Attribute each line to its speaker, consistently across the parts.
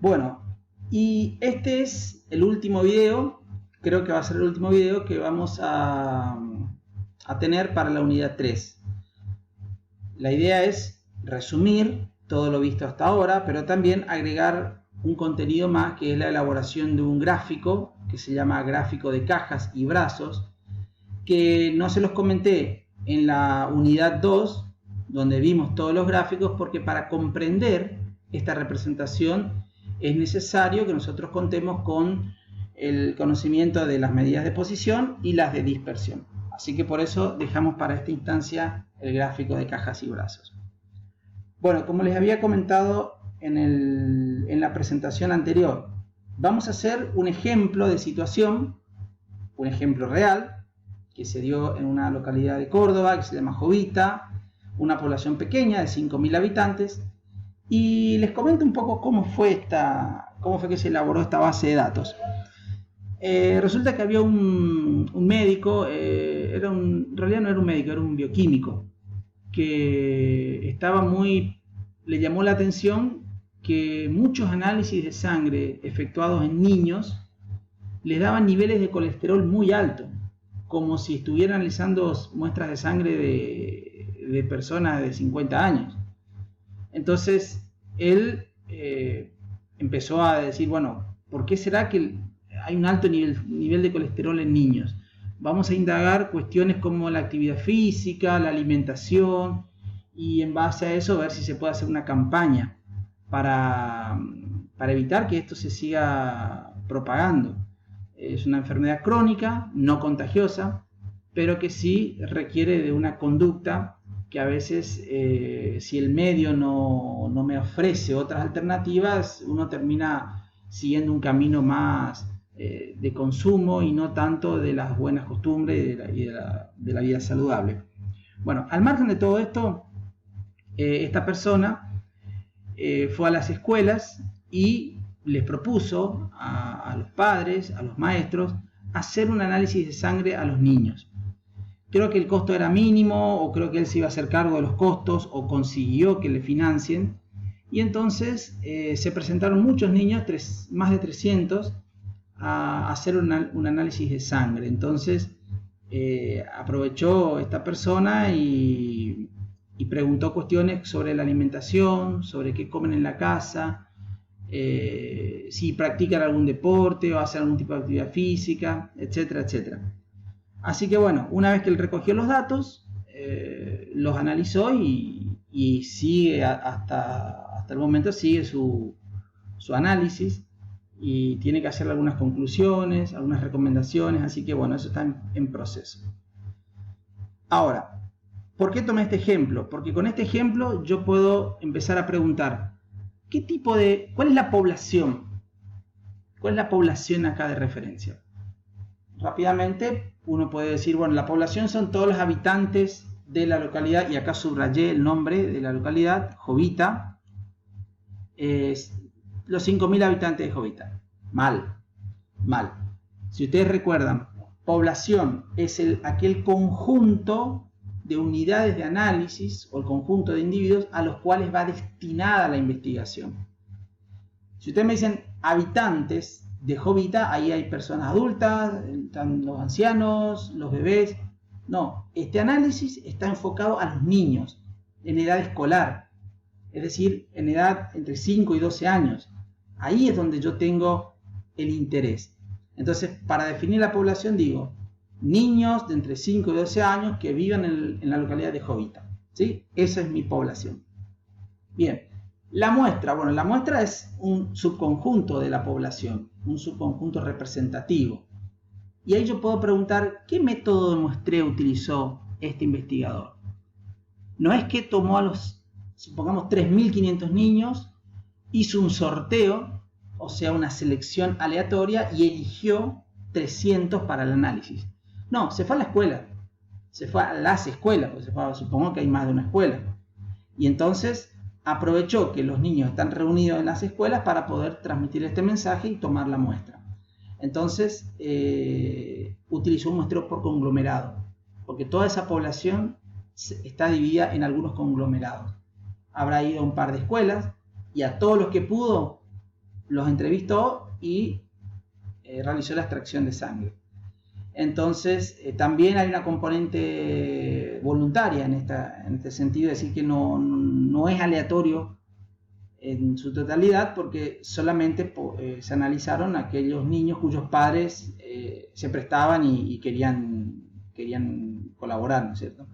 Speaker 1: Bueno, y este es el último video, creo que va a ser el último video que vamos a tener para la unidad 3. La idea es resumir todo lo visto hasta ahora, pero también agregar un contenido más, que es la elaboración de un gráfico que se llama gráfico de cajas y brazos, que no se los comenté en la unidad 2, donde vimos todos los gráficos, porque para comprender esta representación es necesario que nosotros contemos con el conocimiento de las medidas de posición y las de dispersión. Así que por eso dejamos para esta instancia el gráfico de cajas y brazos. Bueno, como les había comentado en la presentación anterior, vamos a hacer un ejemplo de situación, un ejemplo real, que se dio en una localidad de Córdoba que se llama Jovita, una población pequeña de 5.000 habitantes, y les comento un poco cómo fue que se elaboró esta base de datos. Resulta que había un médico, en realidad no era un médico, era un bioquímico, que le llamó la atención que muchos análisis de sangre efectuados en niños les daban niveles de colesterol muy altos, como si estuviera analizando muestras de sangre de personas de 50 años. Entonces él empezó a decir, bueno, ¿por qué será que hay un alto nivel de colesterol en niños? Vamos a indagar cuestiones como la actividad física, la alimentación, y en base a eso ver si se puede hacer una campaña para evitar que esto se siga propagando. Es una enfermedad crónica, no contagiosa, pero que sí requiere de una conducta que a veces, si el medio no me ofrece otras alternativas, uno termina siguiendo un camino más de consumo y no tanto de las buenas costumbres y de la vida saludable. Bueno, al margen de todo esto, esta persona fue a las escuelas y les propuso a los padres, a los maestros, hacer un análisis de sangre a los niños. Creo que el costo era mínimo, o creo que él se iba a hacer cargo de los costos, o consiguió que le financien. Y entonces se presentaron muchos niños, más de 300, a hacer un análisis de sangre. Entonces aprovechó esta persona y preguntó cuestiones sobre la alimentación, sobre qué comen en la casa, si practican algún deporte o hacen algún tipo de actividad física, etcétera, etcétera. Así que bueno, una vez que él recogió los datos, los analizó y sigue hasta el momento sigue su análisis, y tiene que hacer algunas conclusiones, algunas recomendaciones, así que bueno, eso está en proceso. Ahora, ¿por qué tomé este ejemplo? Porque con este ejemplo yo puedo empezar a preguntar, ¿cuál es la población? ¿Cuál es la población acá de referencia? Rápidamente uno puede decir, bueno, la población son todos los habitantes de la localidad, y acá subrayé el nombre de la localidad, Jovita, los 5.000 habitantes de Jovita. Mal. Si ustedes recuerdan, población es aquel conjunto de unidades de análisis o el conjunto de individuos a los cuales va destinada la investigación. Si ustedes me dicen habitantes de Jovita, ahí hay personas adultas, están los ancianos, los bebés. No, este análisis está enfocado a los niños en edad escolar, es decir, en edad entre 5 y 12 años. Ahí es donde yo tengo el interés. Entonces, para definir la población digo, niños de entre 5 y 12 años que vivan en la localidad de Jovita, ¿sí? Esa es mi población. Bien, la muestra es un subconjunto de la población, un subconjunto representativo. Y ahí yo puedo preguntar, ¿qué método de muestreo utilizó este investigador? No es que tomó supongamos 3.500 niños, hizo un sorteo, o sea, una selección aleatoria, y eligió 300 para el análisis. No, se fue a la escuela, se fue a las escuelas, porque supongo que hay más de una escuela. Y entonces aprovechó que los niños están reunidos en las escuelas para poder transmitir este mensaje y tomar la muestra. Entonces utilizó un muestreo por conglomerado, porque toda esa población está dividida en algunos conglomerados. Habrá ido a un par de escuelas y a todos los que pudo los entrevistó y realizó la extracción de sangre. Entonces también hay una componente voluntaria en este sentido, es decir, que no es aleatorio en su totalidad, porque solamente se analizaron aquellos niños cuyos padres se prestaban y querían colaborar, ¿no es cierto?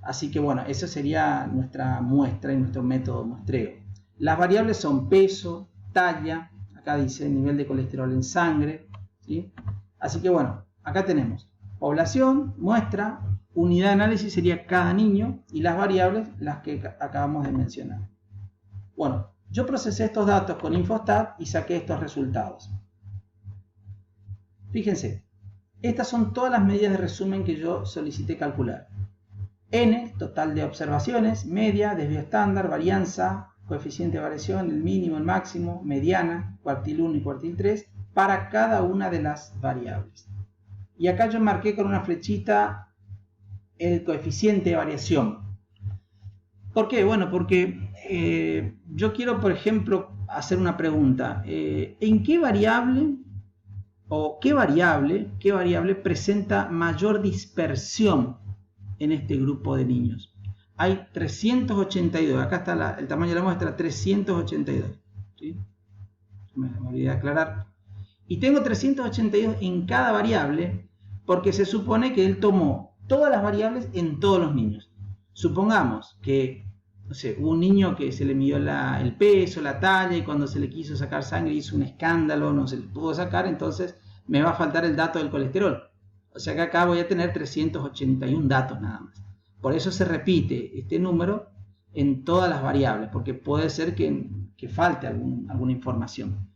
Speaker 1: Así que bueno, eso sería nuestra muestra y nuestro método muestreo. Las variables son peso, talla, acá dice nivel de colesterol en sangre, ¿sí? Así que bueno, acá tenemos población, muestra, unidad de análisis sería cada niño y las variables las que acabamos de mencionar. Bueno, yo procesé estos datos con Infostat y saqué estos resultados. Fíjense, estas son todas las medidas de resumen que yo solicité calcular. N, total de observaciones, media, desvío estándar, varianza, coeficiente de variación, el mínimo, el máximo, mediana, cuartil 1 y cuartil 3, para cada una de las variables. Y acá yo marqué con una flechita el coeficiente de variación. ¿Por qué? Bueno, porque yo quiero, por ejemplo, hacer una pregunta. ¿En qué variable o qué variable presenta mayor dispersión en este grupo de niños? Hay 382, acá está el tamaño de la muestra, 382. ¿Sí? Me olvidé de aclarar. Y tengo 382 en cada variable porque se supone que él tomó todas las variables en todos los niños. Supongamos que, no sé, hubo un niño que se le midió el peso, la talla, y cuando se le quiso sacar sangre hizo un escándalo, no se le pudo sacar, entonces me va a faltar el dato del colesterol. O sea que acá voy a tener 381 datos nada más. Por eso se repite este número en todas las variables, porque puede ser que falte alguna información.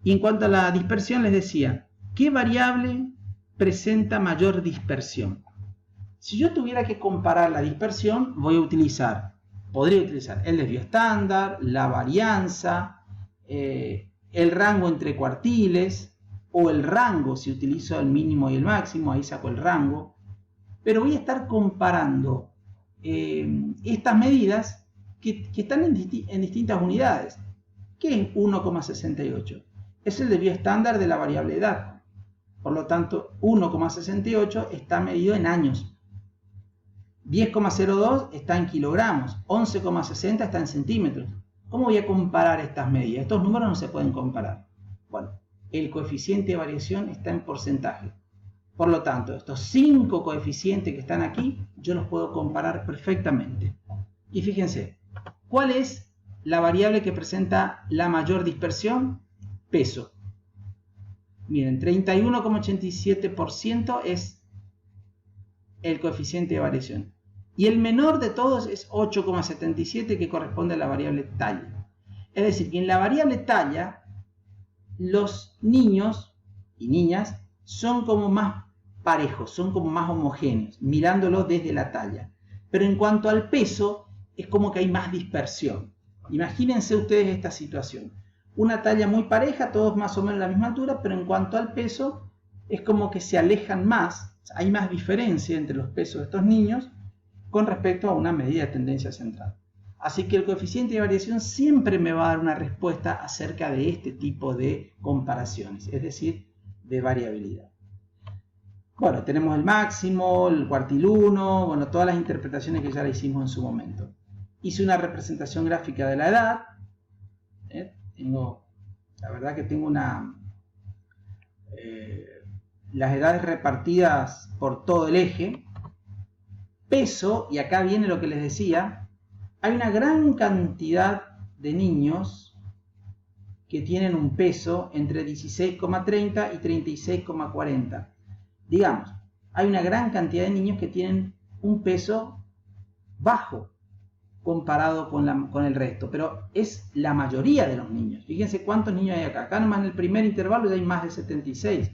Speaker 1: Y en cuanto a la dispersión, les decía, ¿qué variable presenta mayor dispersión? Si yo tuviera que comparar la dispersión, podría utilizar el desvío estándar, la varianza, el rango entre cuartiles, o el rango si utilizo el mínimo y el máximo, ahí saco el rango. Pero voy a estar comparando estas medidas que están en distintas unidades. ¿Qué es 1,68? Es el desvío estándar de la variable edad. Por lo tanto, 1,68 está medido en años. 10,02 está en kilogramos. 11,60 está en centímetros. ¿Cómo voy a comparar estas medidas? Estos números no se pueden comparar. Bueno, el coeficiente de variación está en porcentaje. Por lo tanto, estos 5 coeficientes que están aquí, yo los puedo comparar perfectamente. Y fíjense, ¿cuál es la variable que presenta la mayor dispersión? Peso. Miren, 31,87% es el coeficiente de variación. Y el menor de todos es 8,77, que corresponde a la variable talla. Es decir, que en la variable talla, los niños y niñas son como más parejos, son como más homogéneos, mirándolo desde la talla. Pero en cuanto al peso, es como que hay más dispersión. Imagínense ustedes esta situación. Una talla muy pareja, todos más o menos a la misma altura, pero en cuanto al peso, es como que se alejan más, hay más diferencia entre los pesos de estos niños con respecto a una medida de tendencia central. Así que el coeficiente de variación siempre me va a dar una respuesta acerca de este tipo de comparaciones, es decir, de variabilidad. Bueno, tenemos el máximo, el cuartil 1, bueno, todas las interpretaciones que ya le hicimos en su momento. Hice una representación gráfica de la edad. La verdad que tengo las edades repartidas por todo el eje. Peso, y acá viene lo que les decía, hay una gran cantidad de niños que tienen un peso entre 16,30 y 36,40. Digamos, hay una gran cantidad de niños que tienen un peso bajo comparado con el resto, pero es la mayoría de los niños. Fíjense cuántos niños hay acá. Acá nomás en el primer intervalo ya hay más de 76.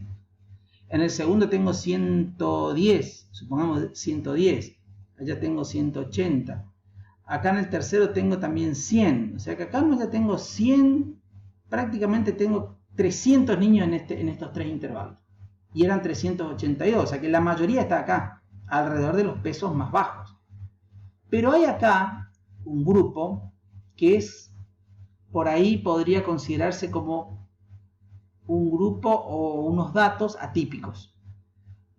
Speaker 1: En el segundo tengo 110, supongamos 110. Allá tengo 180. Acá en el tercero tengo también 100. O sea que acá nomás ya tengo 100, prácticamente tengo 300 niños en estos tres intervalos. Y eran 382, o sea que la mayoría está acá, alrededor de los pesos más bajos. Pero hay acá un grupo que es por ahí podría considerarse como un grupo o unos datos atípicos.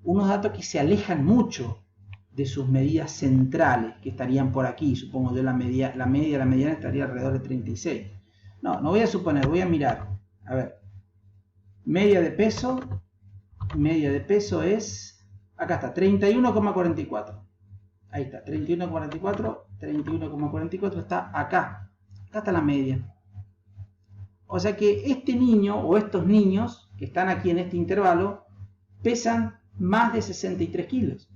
Speaker 1: Unos datos que se alejan mucho de sus medidas centrales, que estarían por aquí. Supongo yo la mediana estaría alrededor de 36. No voy a suponer, voy a mirar. A ver, media de peso es, acá está, 31,44. Ahí está, 31,44 está acá. Acá está la media. O sea que este niño o estos niños que están aquí en este intervalo pesan más de 63 kilos.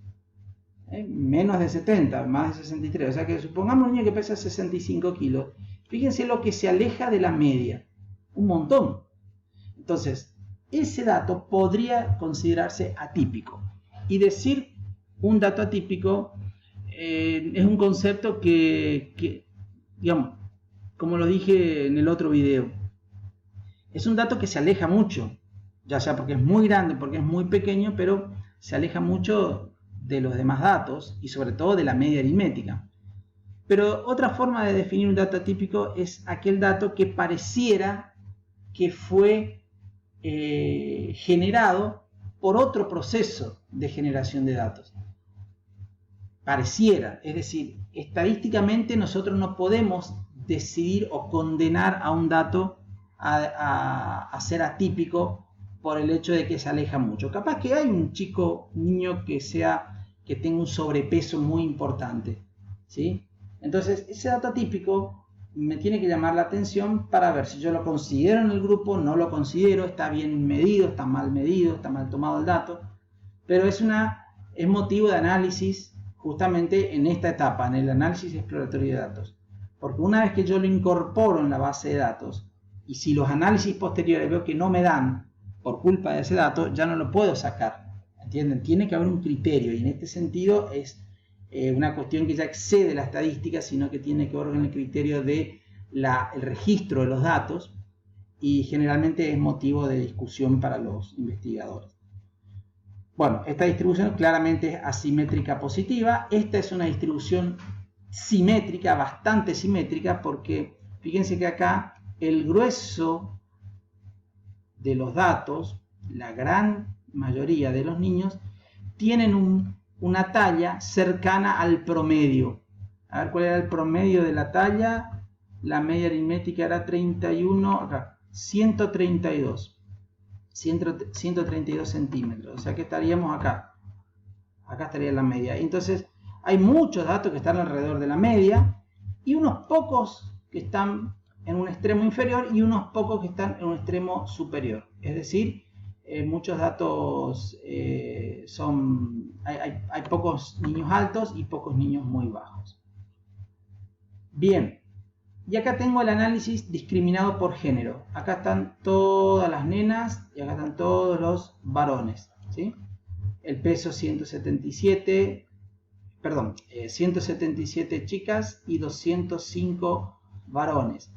Speaker 1: Menos de 70, más de 63. O sea que supongamos un niño que pesa 65 kilos. Fíjense lo que se aleja de la media. Un montón. Entonces, ese dato podría considerarse atípico. Y decir un dato atípico es un concepto que, digamos, como lo dije en el otro video, es un dato que se aleja mucho, ya sea porque es muy grande, porque es muy pequeño, pero se aleja mucho de los demás datos y sobre todo de la media aritmética. Pero otra forma de definir un dato atípico es aquel dato que pareciera que fue generado por otro proceso de generación de datos. Pareciera, es decir, estadísticamente nosotros no podemos decidir o condenar a un dato a ser atípico por el hecho de que se aleja mucho. Capaz que hay un niño que tenga un sobrepeso muy importante, ¿sí? Entonces ese dato atípico me tiene que llamar la atención para ver si yo lo considero en el grupo, no lo considero, está bien medido, está mal tomado el dato, pero es motivo de análisis justamente en esta etapa, en el análisis exploratorio de datos. Porque una vez que yo lo incorporo en la base de datos, y si los análisis posteriores veo que no me dan por culpa de ese dato, ya no lo puedo sacar. ¿Entienden? Tiene que haber un criterio, y en este sentido es una cuestión que ya excede la estadística, sino que tiene que ver con el criterio del registro de los datos, y generalmente es motivo de discusión para los investigadores. Bueno, esta distribución claramente es asimétrica positiva. Esta es una distribución simétrica, bastante simétrica, porque fíjense que acá el grueso de los datos, la gran mayoría de los niños, tienen una talla cercana al promedio. A ver cuál era el promedio de la talla. La media aritmética era 31, acá, 132 centímetros. O sea que estaríamos acá. Acá estaría la media. Entonces hay muchos datos que están alrededor de la media y unos pocos que están en un extremo inferior y unos pocos que están en un extremo superior. Es decir, muchos datos hay pocos niños altos y pocos niños muy bajos. Bien, y acá tengo el análisis discriminado por género. Acá están todas las nenas y acá están todos los varones, ¿sí? El peso 177 chicas y 205 varones.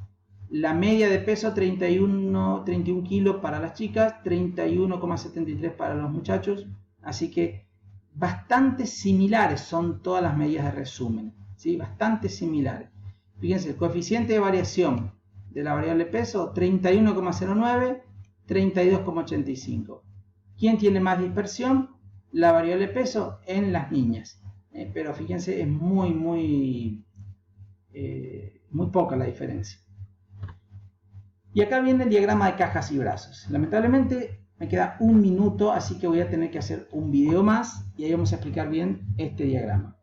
Speaker 1: La media de peso 31 kilos para las chicas, 31,73 para los muchachos. Así que bastante similares son todas las medidas de resumen, ¿sí? Bastante similares. Fíjense, el coeficiente de variación de la variable peso, 31,09, 32,85. ¿Quién tiene más dispersión? La variable peso en las niñas. Pero fíjense, es muy poca la diferencia. Y acá viene el diagrama de cajas y brazos. Lamentablemente me queda un minuto, así que voy a tener que hacer un video más y ahí vamos a explicar bien este diagrama.